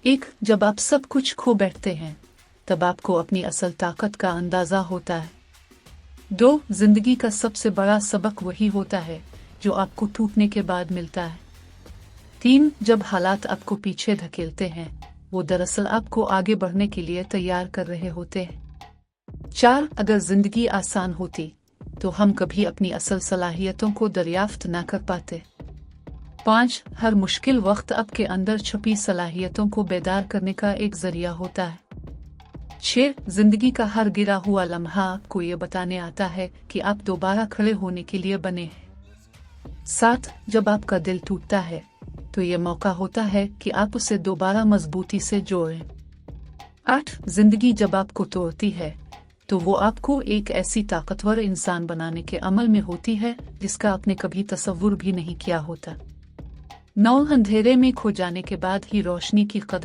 एक, जब आप सब कुछ खो बैठते हैं तब आपको अपनी असल ताकत का अंदाजा होता है। 2, जिंदगी का सबसे बड़ा सबक वही होता है जो आपको टूटने के बाद मिलता है। 3, जब हालात आपको पीछे धकेलते हैं वो दरअसल आपको आगे बढ़ने के लिए तैयार कर रहे होते हैं। 4, अगर जिंदगी आसान होती तो हम कभी अपनी असल सलाहियतों को दरियाफ्त ना कर पाते। 5, हर मुश्किल वक्त आपके अंदर छुपी सलाहियतों को बेदार करने का एक जरिया होता है। 6, जिंदगी का हर गिरा हुआ लम्हा आपको ये बताने आता है कि आप दोबारा खड़े होने के लिए बने हैं। 7, जब आपका दिल टूटता है तो ये मौका होता है कि आप उसे दोबारा मजबूती से जोड़ें। 8, जिंदगी जब आपको तोड़ती है तो वो आपको एक ऐसी ताकतवर इंसान बनाने के अमल में होती है जिसका आपने कभी तसव्वुर भी नहीं किया होता। 9, अंधेरे में खो जाने के बाद ही रोशनी की कदर